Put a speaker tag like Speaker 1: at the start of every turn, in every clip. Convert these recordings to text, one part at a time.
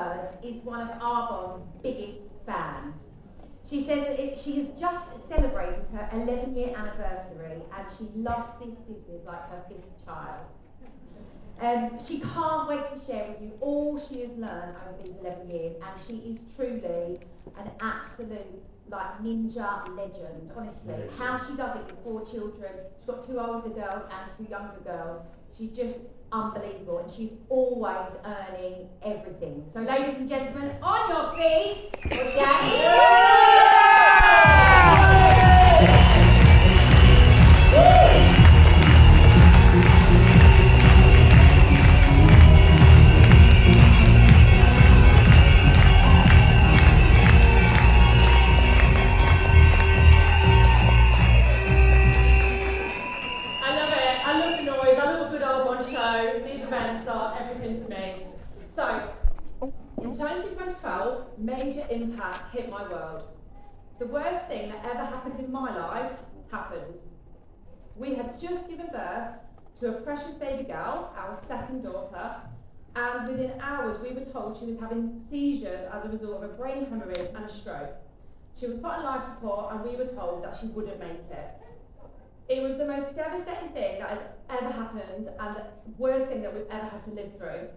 Speaker 1: words, is one of Arbonne's biggest fans. She says that she has just celebrated her 11-year anniversary and she loves this business like her fifth child. She can't wait to share with you all she has learned over these 11 years, and she is truly an absolute ninja legend, honestly. How she does it with 4 children, she's got 2 older girls and 2 younger girls. She's just unbelievable, and she's always earning everything. So ladies and gentlemen, on your feet for Danni.
Speaker 2: In 2012, major impact hit my world. The worst thing that ever happened in my life happened. We had just given birth to a precious baby girl, our second daughter, and within hours we were told she was having seizures as a result of a brain hemorrhage and a stroke. She was put on life support and we were told that she wouldn't make it. It was the most devastating thing that has ever happened and the worst thing that we've ever had to live through.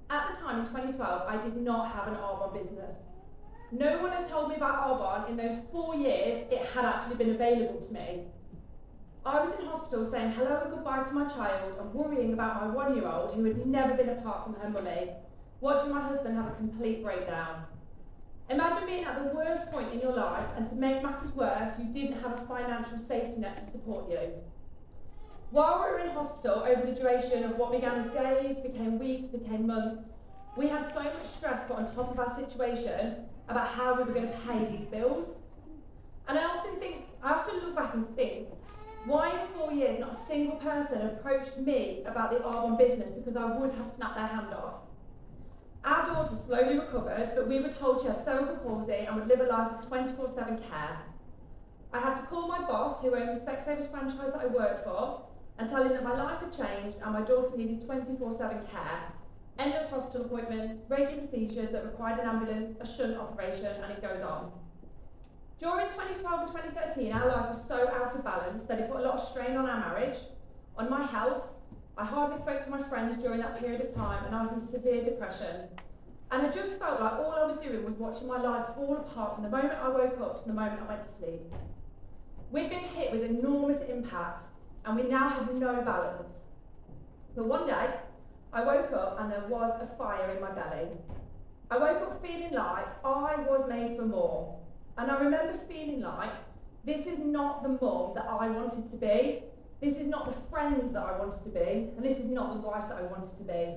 Speaker 2: At the time in 2012, I did not have an Arbonne business. No one had told me about Arbonne in those 4 years it had actually been available to me. I was in hospital saying hello and goodbye to my child and worrying about my 1-year-old who had never been apart from her mummy, watching my husband have a complete breakdown. Imagine being at the worst point in your life and to make matters worse, you didn't have a financial safety net to support you. While we were in hospital, over the duration of what began as days, became weeks, became months, we had so much stress put on top of our situation about how we were going to pay these bills. And I often look back and think, why in 4 years not a single person approached me about the Arbonne business, because I would have snapped their hand off. Our daughter slowly recovered, but we were told she had cerebral palsy and would live a life of 24/7 care. I had to call my boss, who owned the Specsavers franchise that I worked for, and tell him that my life had changed and my daughter needed 24/7 care, endless hospital appointments, regular seizures that required an ambulance, a shunt operation, and it goes on. During 2012 and 2013, our life was so out of balance that it put a lot of strain on our marriage, on my health. I hardly spoke to my friends during that period of time, and I was in severe depression. And I just felt like all I was doing was watching my life fall apart from the moment I woke up to the moment I went to sleep. We've been hit with enormous impact, and we now have no balance. But one day, I woke up and there was a fire in my belly. I woke up feeling like I was made for more. And I remember feeling like this is not the mum that I wanted to be, this is not the friend that I wanted to be, and this is not the wife that I wanted to be.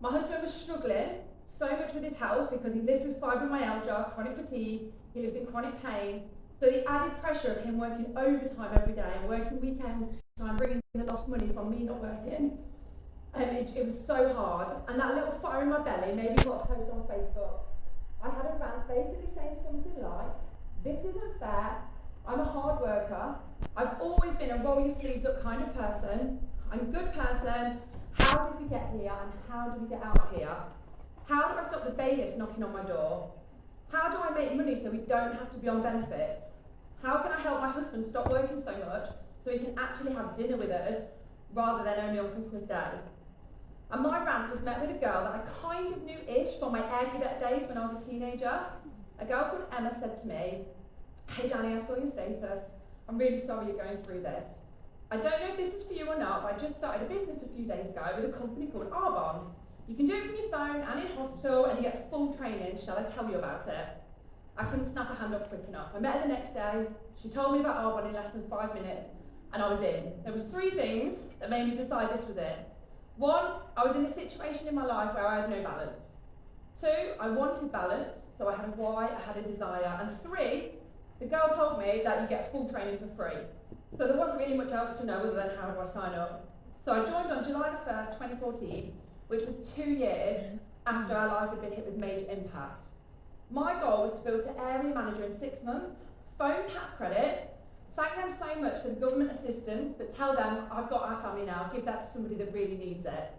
Speaker 2: My husband was struggling so much with his health because he lives with fibromyalgia, chronic fatigue, he lives in chronic pain. So the added pressure of him working overtime every day and working weekends to try and bring in the lost money from me not working, it was so hard. And that little fire in my belly made me put a post on Facebook. I had a rant basically saying something like, this isn't fair, I'm a hard worker, I've always been a roll your sleeves up kind of person, I'm a good person, how did we get here and how do we get out of here? How do I stop the bailiffs knocking on my door? How do I make money so we don't have to be on benefits? How can I help my husband stop working so much so he can actually have dinner with us rather than only on Christmas Day? And my rant was met with a girl that I kind of knew-ish from my air cadet days when I was a teenager. A girl called Emma said to me, hey Danni, I saw your status. I'm really sorry you're going through this. I don't know if this is for you or not, but I just started a business a few days ago with a company called Arbonne. You can do it from your phone and in hospital and you get full training. Shall I tell you about it? I couldn't snap a hand off quick enough. I met her the next day. She told me about Arbonne in less than 5 minutes and I was in. There was 3 things that made me decide this was it. 1, I was in a situation in my life where I had no balance. 2, I wanted balance, so I had a why, I had a desire. And 3, the girl told me that you get full training for free. So there wasn't really much else to know other than how do I sign up. So I joined on July the 1st, 2014, which was 2 years after our life had been hit with major impact. My goal was to build to area manager in 6 months, phone tax credits, thank them so much for the government assistance, but tell them I've got our family now, give that to somebody that really needs it.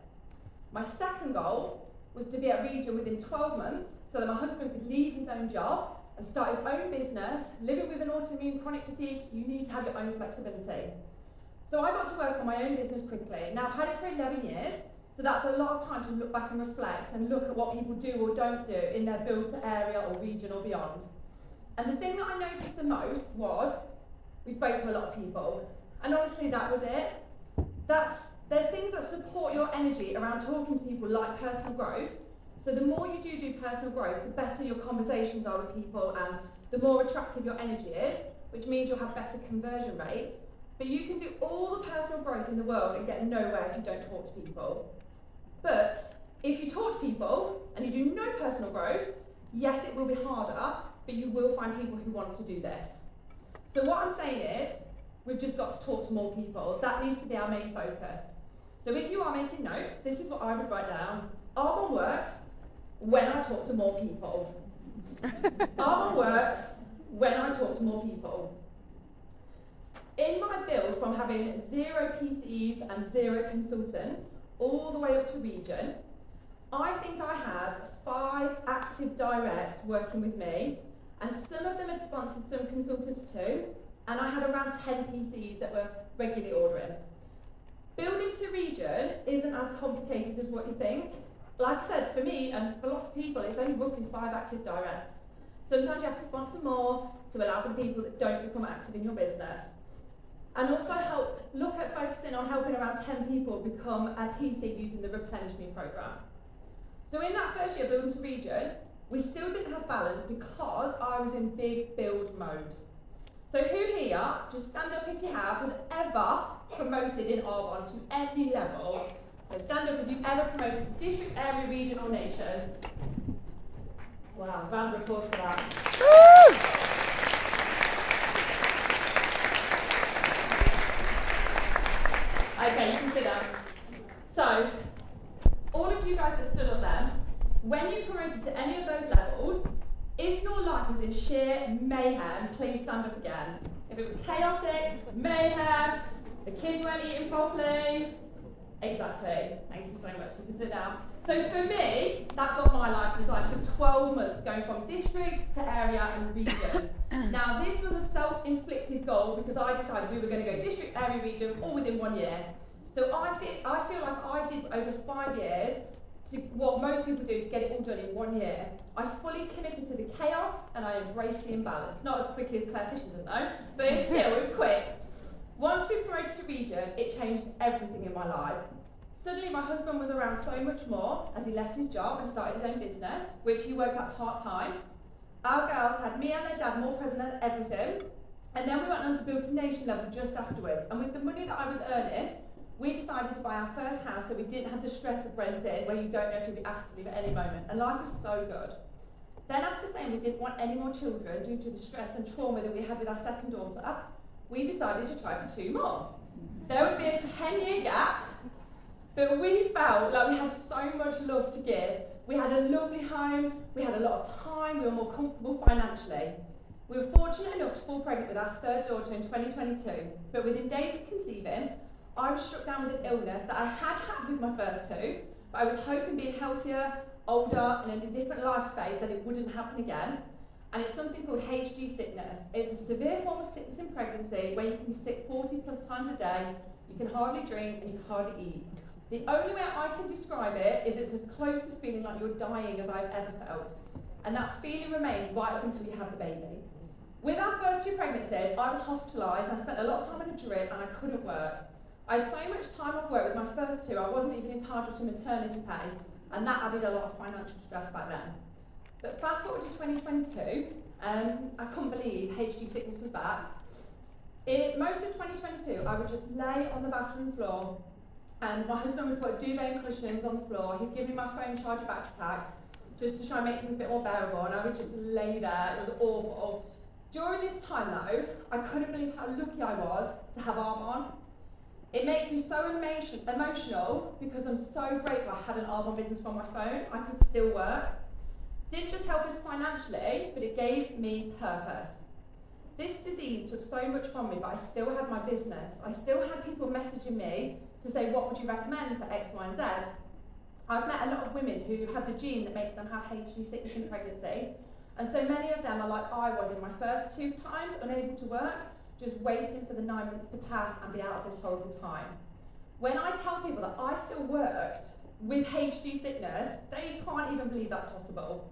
Speaker 2: My second goal was to be at Region within 12 months so that my husband could leave his own job and start his own business. Living with an autoimmune chronic fatigue, you need to have your own flexibility. So I got to work on my own business quickly. Now I've had it for 11 years, so that's a lot of time to look back and reflect and look at what people do or don't do in their build to area or region or beyond. And the thing that I noticed the most was, we spoke to a lot of people, and honestly that was it. There's things that support your energy around talking to people like personal growth. So the more you do personal growth, the better your conversations are with people and the more attractive your energy is, which means you'll have better conversion rates. But you can do all the personal growth in the world and get nowhere if you don't talk to people. But if you talk to people and you do no personal growth, yes, it will be harder, but you will find people who want to do this. So what I'm saying is, we've just got to talk to more people. That needs to be our main focus. So if you are making notes, this is what I would write down. Arbonne works when I talk to more people. Arbonne works when I talk to more people. In my build from having 0 PCs and 0 consultants all the way up to region, I think I had 5 active directs working with me, and some of them had sponsored some consultants too, and I had around 10 PCs that were regularly ordering. Building to region isn't as complicated as what you think. Like I said, for me and for lots of people, it's only roughly 5 active directs. Sometimes you have to sponsor more to allow for the people that don't become active in your business. And also look at focusing on helping around 10 people become a PC using the Replenish Me programme. So in that first year, building to region, we still didn't have balance because I was in big build mode. So who here, just stand up if you has ever promoted in Arbonne to any level? So stand up if you've ever promoted to district, area, region or nation. Wow, round of applause for that. Okay, you can sit down. So, all of you guys that stood up then, when you promoted to any of those levels, if your life was in sheer mayhem, please stand up again. If it was chaotic, mayhem, the kids weren't eating properly, exactly. Thank you so much. You can sit down. So for me, that's what my life was like for 12 months, going from district to area and region. Now this was a self-inflicted goal because I decided we were going to go district, area, region all within 1 year. So I feel like I did over 5 years to what most people do to get it all done in 1 year. I fully committed to the chaos and I embraced the imbalance. Not as quickly as Claire Fisher doesn't know, but it was quick. Once we promoted to region, it changed everything in my life. Suddenly my husband was around so much more as he left his job and started his own business, which he worked at part-time. Our girls had me and their dad more present at everything, and then we went on to build to nation level just afterwards. And with the money that I was earning, we decided to buy our first house so we didn't have the stress of renting where you don't know if you'll be asked to leave at any moment, and life was so good. Then after saying we didn't want any more children due to the stress and trauma that we had with our second daughter, we decided to try for 2 more. There would be a 10-year gap, but we felt like we had so much love to give. We had a lovely home, we had a lot of time, we were more comfortable financially. We were fortunate enough to fall pregnant with our 3rd daughter in 2022, but within days of conceiving, I was struck down with an illness that I had with my first 2, but I was hoping being healthier, older, and in a different life space that it wouldn't happen again. And it's something called HG sickness. It's a severe form of sickness in pregnancy where you can be sick 40+ times a day, you can hardly drink, and you can hardly eat. The only way I can describe it is it's as close to feeling like you're dying as I've ever felt. And that feeling remains right up until you have the baby. With our first 2 pregnancies, I was hospitalised, I spent a lot of time on a drip and I couldn't work. I had so much time off work with my first 2, I wasn't even entitled to maternity pay, and that added a lot of financial stress back then. But fast forward to 2022, I couldn't believe HG sickness was back. In most of 2022, I would just lay on the bathroom floor, and my husband would put duvet and cushions on the floor. He'd give me my phone charger battery pack, just to try and make things a bit more bearable, and I would just lay there. It was awful. During this time though, I couldn't believe how lucky I was to have Arbonne. It makes me so emotional because I'm so grateful I had an Arbonne business from my phone. I could still work. Didn't just help us financially, but it gave me purpose. This disease took so much from me, but I still had my business. I still had people messaging me to say, what would you recommend for X, Y, and Z? I've met a lot of women who have the gene that makes them have HD sickness in pregnancy, and so many of them are like I was in my first 2 times, unable to work, just waiting for the 9 months to pass and be out of this horrible time. When I tell people that I still worked with HD sickness, they can't even believe that's possible.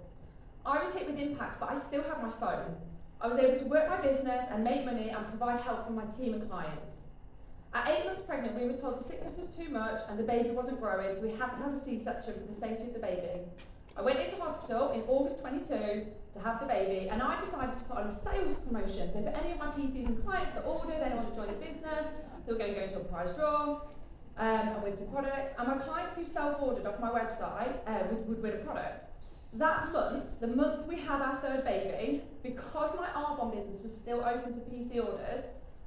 Speaker 2: I was hit with impact, but I still have my phone. I was able to work my business and make money and provide help for my team and clients. At 8 months pregnant, we were told the sickness was too much and the baby wasn't growing, so we had to have a C-section for the safety of the baby. I went into hospital in August 22 to have the baby, and I decided to put on a sales promotion. So for any of my PCs and clients that ordered, anyone that joined the business, they were going to go into a prize draw and win some products. And my clients who self-ordered off my website would win a product. That month, the month we had our 3rd baby, because my Arbonne business was still open for PC orders,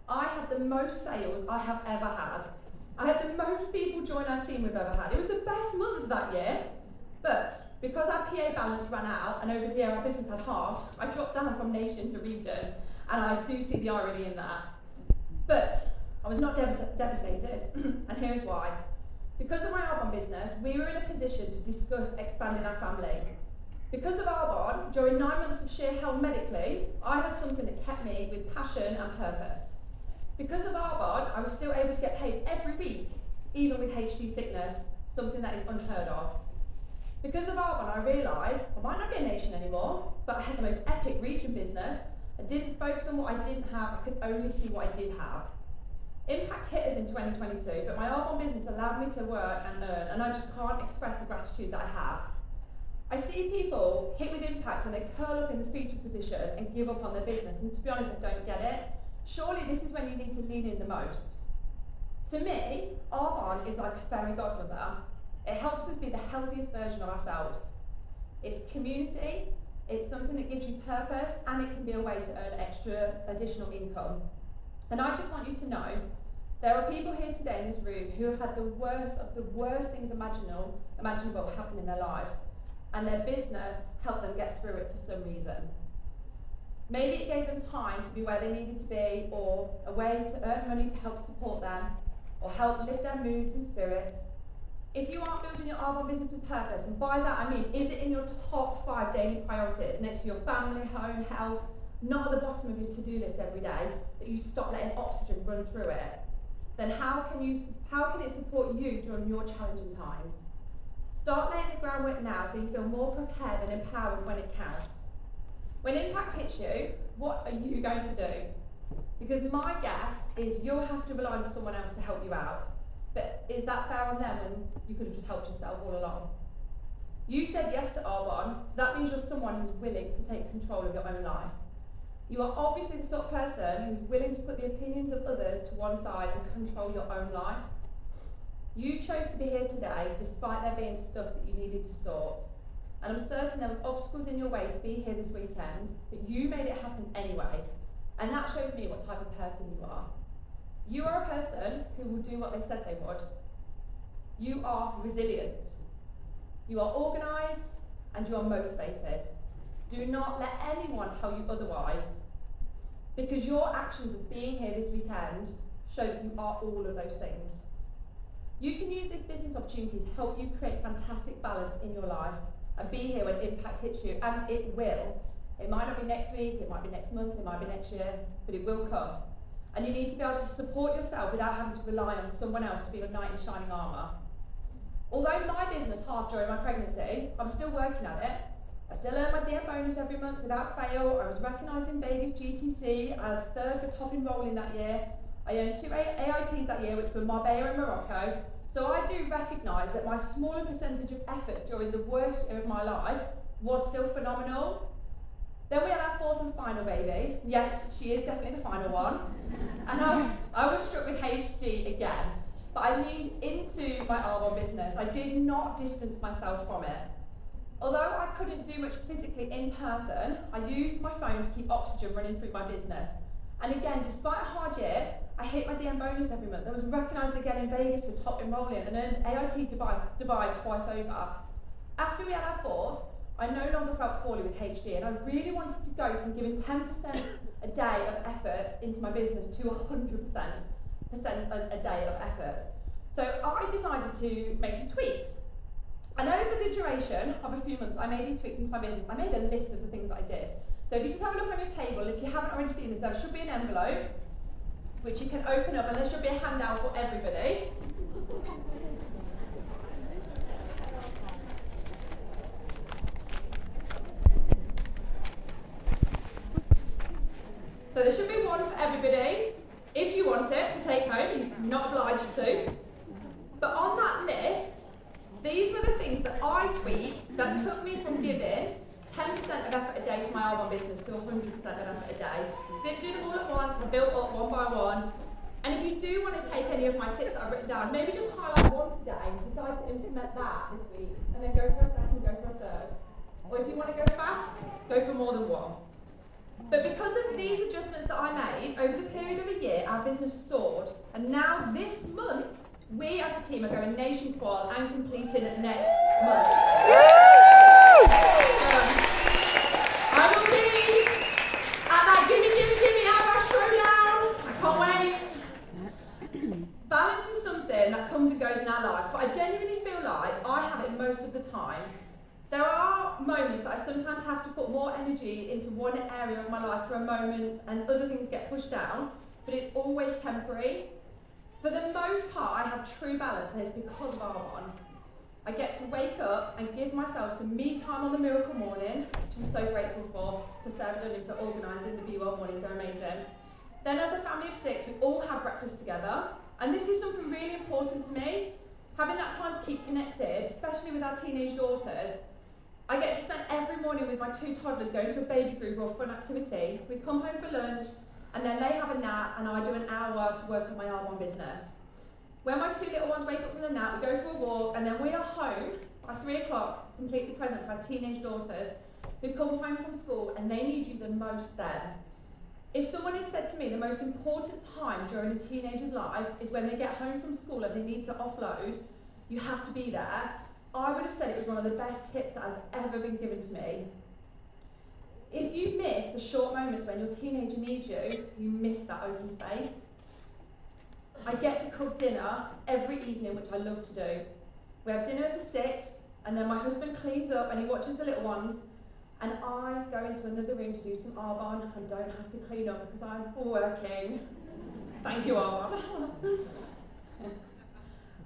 Speaker 2: I had the most sales I have ever had. I had the most people join our team we've ever had. It was the best month that year, but because our PA balance ran out and over the year our business had halved, I dropped down from nation to region, and I do see the irony in that. But I was not devastated, and here's why. Because of my Arbonne business, we were in a position to discuss expanding our family. Because of Arbonne, during 9 months of sheer hell medically, I had something that kept me with passion and purpose. Because of Arbonne, I was still able to get paid every week, even with HD sickness, something that is unheard of. Because of Arbonne, I realised I might not be a nation anymore, but I had the most epic reach in business. I didn't focus on what I didn't have, I could only see what I did have. Impact hit us in 2022, but my Arbonne business allowed me to work and earn, and I just can't express the gratitude that I have. I see people hit with impact and they curl up in the featured position and give up on their business, and to be honest, I don't get it. Surely this is when you need to lean in the most. To me, Arbonne is like a fairy godmother. It helps us be the healthiest version of ourselves. It's community, it's something that gives you purpose, and it can be a way to earn extra additional income. And I just want you to know, there are people here today in this room who have had the worst of the worst things imaginable happen in their lives, and their business helped them get through it for some reason. Maybe it gave them time to be where they needed to be, or a way to earn money to help support them, or help lift their moods and spirits. If you aren't building your Arbonne business with purpose, and by that I mean, is it in your top 5 daily priorities, next to your family, home, health, not at the bottom of your to-do list every day, that you stop letting oxygen run through it, then how can it support you during your challenging times? Start laying the groundwork now so you feel more prepared and empowered when it counts. When impact hits you, what are you going to do? Because my guess is you'll have to rely on someone else to help you out. But is that fair on them when you could have just helped yourself all along? You said yes to Arbonne, so that means you're someone who's willing to take control of your own life. You are obviously the sort of person who's willing to put the opinions of others to one side and control your own life. You chose to be here today despite there being stuff that you needed to sort. And I'm certain there was obstacles in your way to be here this weekend, but you made it happen anyway. And that shows me what type of person you are. You are a person who will do what they said they would. You are resilient. You are organised and you are motivated. Do not let anyone tell you otherwise, because your actions of being here this weekend show that you are all of those things. You can use this business opportunity to help you create fantastic balance in your life and be here when impact hits you, and it will. It might not be next week, it might be next month, it might be next year, but it will come. And you need to be able to support yourself without having to rely on someone else to be your knight in shining armour. Although my business halved during my pregnancy, I'm still working at it. I still earn my DM bonus every month without fail. I was recognised in Vegas GTC as 3rd for top enrolling that year. I earned 2 AITs that year, which were Marbella and Morocco. So I do recognise that my smaller percentage of efforts during the worst year of my life was still phenomenal. Then we had our 4th and final baby. Yes, she is definitely the final one. And I was struck with HG again. But I leaned into my Arbonne business. I did not distance myself from it. Although I couldn't do much physically in person, I used my phone to keep oxygen running through my business. And again, despite a hard year, I hit my DM bonus every month. I was recognised again in Vegas for top enrolling and earned AIT Dubai twice over. After we had our 4th, I no longer felt poorly with HG, and I really wanted to go from giving 10% a day of efforts into my business to 100% a day of efforts. So I decided to make some tweaks. And over the duration of a few months, I made these tweaks into my business. I made a list of the things that I did. So if you just have a look on your table, if you haven't already seen this, there should be an envelope, which you can open up, and there should be a handout for everybody. So there should be one for everybody. If you want it to take home, you're not obliged to. But on that list, these were the things that I tweaked that took me from giving 10% of effort a day to my Arbonne business to 100% of effort a day. Didn't do them all at once, I built up one by one. And if you do want to take any of my tips that I've written down, maybe just highlight one today and decide to implement that this week, and then go for a second, go for a third. Or if you want to go fast, go for more than one. But because of these adjustments that I made, over the period of a year, our business soared. And now this month, we as a team are going nation qual and completing next month. I will be at that gimme hour showdown. I can't wait. Balance is something that comes and goes in our lives, but I genuinely feel like I have it most of the time. There are moments that I sometimes have to put more energy into one area of my life for a moment and other things get pushed down, but it's always temporary. For the most part, I have true balance, and it's because of Arbonne. I get to wake up and give myself some me time on the miracle morning, which I'm so grateful for Sarah Dunning for organising the Be Well mornings, they're amazing. Then as a family of 6, we all have breakfast together, and this is something really important to me, having that time to keep connected, especially with our teenage daughters. I get to spend every morning with my 2 toddlers going to a baby group or a fun activity. We come home for lunch, and then they have a nap, and I do an hour to work on my Arbonne business. When my 2 little ones wake up from the nap, we go for a walk, and then we are home by 3 o'clock, completely present for our teenage daughters who come home from school, and they need you the most then. If someone had said to me the most important time during a teenager's life is when they get home from school and they need to offload, you have to be there, I would have said it was one of the best tips that has ever been given to me. If you miss the short moments when your teenager needs you, you miss that open space. I get to cook dinner every evening, which I love to do. We have dinner as a 6, and then my husband cleans up and he watches the little ones, and I go into another room to do some Arbonne and don't have to clean up because I'm working. Thank you, Arbonne.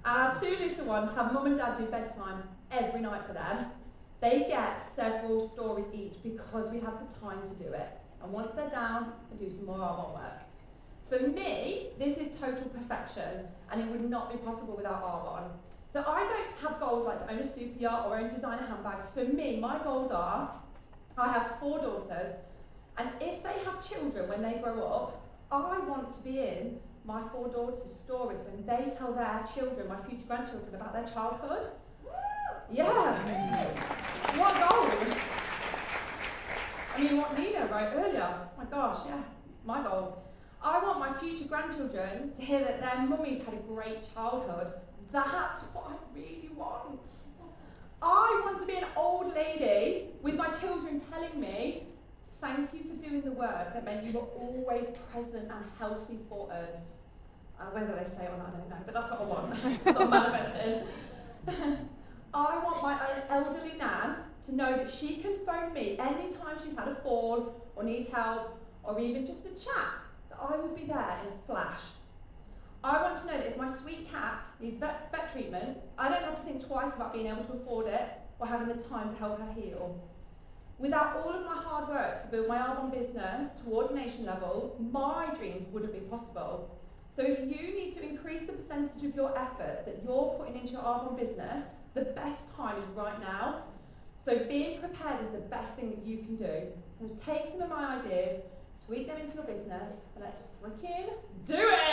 Speaker 2: Our 2 little ones have mum and dad do bedtime every night for them. They get several stories each because we have the time to do it. And once they're down, I do some more Arbonne work. For me, this is total perfection, and it would not be possible without Arbonne. So I don't have goals like to own a super yacht or own designer handbags. For me, my goals are, I have 4 daughters, and if they have children when they grow up, I want to be in my 4 daughters' stories when they tell their children, my future grandchildren, about their childhood. Yeah. What goal? I mean, what Nina wrote earlier. Oh my gosh, yeah, my goal. I want my future grandchildren to hear that their mummies had a great childhood. That's what I really want. I want to be an old lady with my children telling me, thank you for doing the work that meant you were always present and healthy for us. Whether they say it or not, I don't know, but that's what I want. That's what I'm manifesting. I want my elderly nan to know that she can phone me anytime she's had a fall or needs help or even just a chat, that I will be there in a flash. I want to know that if my sweet cat needs vet treatment, I don't have to think twice about being able to afford it or having the time to help her heal. Without all of my hard work to build my Arbonne business towards nation level, my dreams wouldn't be possible. So if you need to increase the percentage of your efforts that you're putting into your Arbonne business, the best time is right now. So being prepared is the best thing that you can do. So take some of my ideas, tweak them into your business, and let's freaking do it!